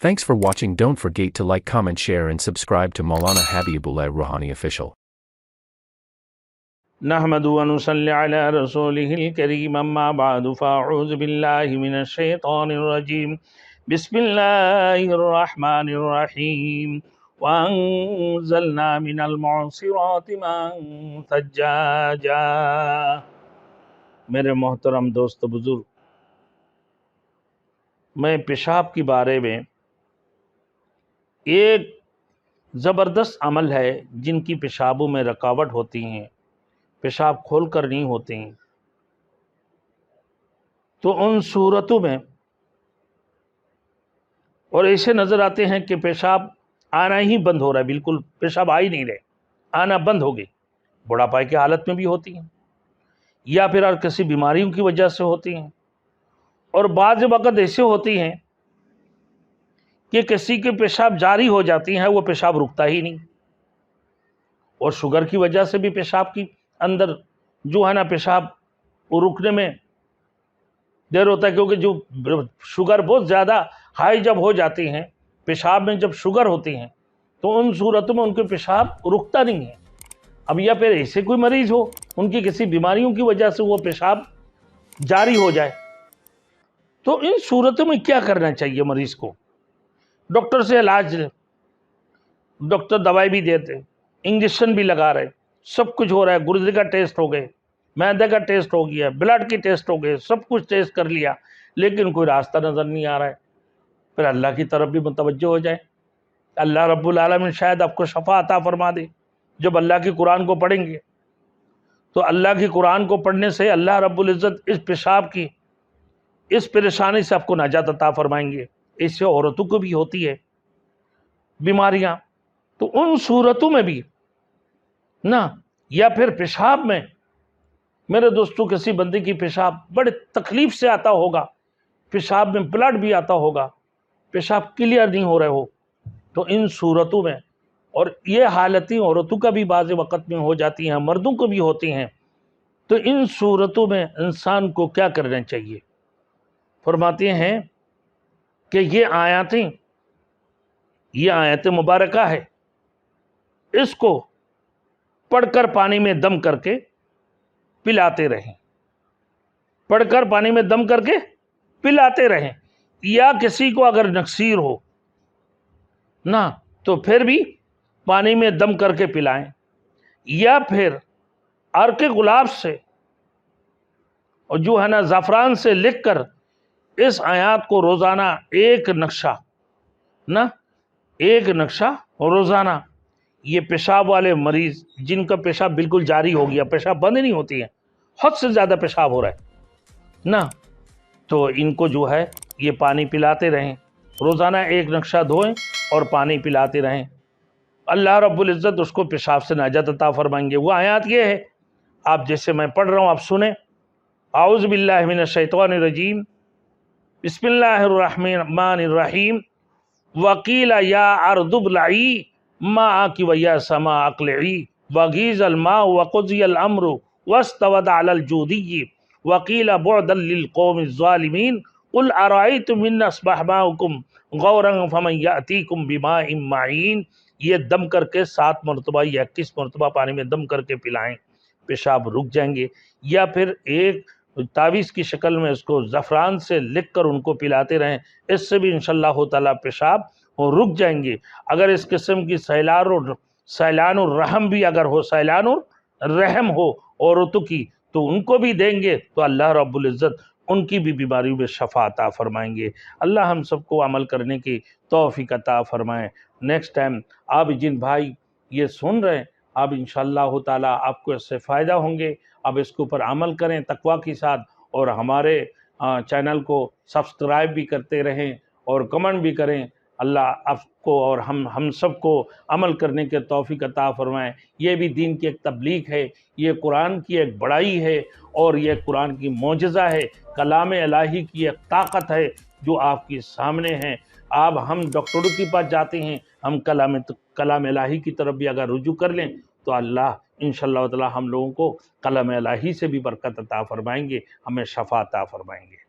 Thanks for watching. Don't forget to like, comment, share and subscribe to Maulana Habibullah Rouhani Official. نحمد و نصلی علی رسولہ الکریم اما بعد فاعوذ باللہ من الشیطان الرجیم بسم اللہ الرحمن الرحیم وانزلنا من المعصرات ماء ثجاجا۔ میرے محترم دوست بزرگ، میں پیشاب کے بارے میں ایک زبردست عمل ہے جن کی پیشابوں میں رکاوٹ ہوتی ہیں، پیشاب کھول کر نہیں ہوتے ہیں، تو ان صورتوں میں اور ایسے نظر آتے ہیں کہ پیشاب آنا ہی بند ہو رہا ہے، بالکل پیشاب آ ہی نہیں رہے، آنا بند ہو گئی، بڑھاپے کی حالت میں بھی ہوتی ہیں یا پھر اور کسی بیماریوں کی وجہ سے ہوتی ہیں، اور بعض وقت ایسے ہوتی ہیں کہ کسی کے پیشاب جاری ہو جاتی ہیں، وہ پیشاب رکتا ہی نہیں، اور شوگر کی وجہ سے بھی پیشاب کی اندر جو ہے نا پیشاب رکنے میں دیر ہوتا ہے، کیونکہ جو شوگر بہت زیادہ ہائی جب ہو جاتی ہیں، پیشاب میں جب شوگر ہوتی ہیں تو ان صورتوں میں ان کے پیشاب رکتا نہیں ہے۔ اب یا پھر ایسے کوئی مریض ہو، ان کی کسی بیماریوں کی وجہ سے وہ پیشاب جاری ہو جائے، تو ان صورتوں میں کیا کرنا چاہیے مریض کو؟ ڈاکٹر سے علاج لے، ڈاکٹر دوائی بھی دیتے، انجیکشن بھی لگا رہے، سب کچھ ہو رہا ہے، گردے کا ٹیسٹ ہو گئے، معدے کا ٹیسٹ ہو گیا، بلڈ کی ٹیسٹ ہو گئے، سب کچھ ٹیسٹ کر لیا، لیکن کوئی راستہ نظر نہیں آ رہا ہے۔ پھر اللہ کی طرف بھی متوجہ ہو جائے، اللہ رب العالمین شاید آپ کو شفا عطا فرما دے۔ جب اللہ کی قرآن کو پڑھیں گے تو اللہ کی قرآن کو پڑھنے سے اللہ رب العزت اس پیشاب کی اس پریشانی سے آپ کو نجات عطا فرمائیں گے۔ اس سے عورتوں کو بھی ہوتی ہے بیماریاں، تو ان صورتوں میں بھی نہ، یا پھر پیشاب میں میرے دوستوں کسی بندے کی پیشاب بڑے تکلیف سے آتا ہوگا، پیشاب میں بلڈ بھی آتا ہوگا، پیشاب کلیئر نہیں ہو رہے ہو، تو ان صورتوں میں، اور یہ حالتیں عورتوں کا بھی بعض وقت میں ہو جاتی ہیں، مردوں کو بھی ہوتی ہیں، تو ان صورتوں میں انسان کو کیا کرنا چاہیے؟ فرماتے ہیں کہ یہ آیت مبارکہ ہے، اس کو پڑھ کر پانی میں دم کر کے پلاتے رہیں، پڑھ کر پانی میں دم کر کے پلاتے رہیں، یا کسی کو اگر نکسیر ہو نہ تو پھر بھی پانی میں دم کر کے پلائیں، یا پھر عرق گلاب سے اور جو ہے نا زعفران سے لکھ کر اس آیات کو روزانہ ایک نقشہ روزانہ، یہ پیشاب والے مریض جن کا پیشاب بالکل جاری ہو گیا، پیشاب بند نہیں ہوتی ہے، حد سے زیادہ پیشاب ہو رہا ہے نا، تو ان کو جو ہے یہ پانی پلاتے رہیں، روزانہ ایک نقشہ دھوئیں اور پانی پلاتے رہیں، اللہ رب العزت اس کو پیشاب سے نجات عطا فرمائیں گے۔ وہ آیات یہ ہے، آپ جیسے میں پڑھ رہا ہوں آپ سنیں۔ اعوذ باللہ من الشیطان الرجیم، بسم اللہ الرحمن الرحیم، وقیل یا ارض ابلعی ماءک ویا سماء اقلعی وغیض الماء وقضی الامر واستوت علی الجودی وقیل بعدا للقوم الظالمین قل ارأیتم ان اصبح ماؤکم غورا فمن یأتیکم بماء معین۔ یہ دم کر کے 7 مرتبہ یا 21 مرتبہ پانی میں دم کر کے پلائیں، پیشاب رک جائیں گے، یا پھر ایک تعویذ کی شکل میں اس کو زعفران سے لکھ کر ان کو پلاتے رہیں، اس سے بھی انشاءاللہ تعالی پیشاب رک جائیں گے۔ اگر اس قسم کی سیلان الرحم بھی اگر ہو، سیلان الرحم ہو عورتوں کی، تو ان کو بھی دیں گے، تو اللہ رب العزت ان کی بھی بیماریوں میں شفا عطا فرمائیں گے۔ اللہ ہم سب کو عمل کرنے کی توفیق عطا فرمائیں۔ نیکسٹ ٹائم آپ جن بھائی یہ سن رہے ہیں، آپ انشاءاللہ تعالی آپ کو اس سے فائدہ ہوں گے، آپ اس کے اوپر عمل کریں تقوی کے ساتھ، اور ہمارے چینل کو سبسکرائب بھی کرتے رہیں اور کمنٹ بھی کریں۔ اللہ آپ کو اور ہم سب کو عمل کرنے کے توفیق عطا فرمائیں۔ یہ بھی دین کی ایک تبلیغ ہے، یہ قرآن کی ایک بڑائی ہے، اور یہ قرآن کی معجزہ ہے، کلام الہی کی ایک طاقت ہے جو آپ کے سامنے ہے۔ ہم ڈاکٹروں کے پاس جاتے ہیں، ہم کلام الہی کی طرف بھی اگر رجوع کر لیں تو اللہ انشاءاللہ تعالی ہم لوگوں کو کلام الہی سے بھی برکت عطا فرمائیں گے، ہمیں شفا عطا فرمائیں گے۔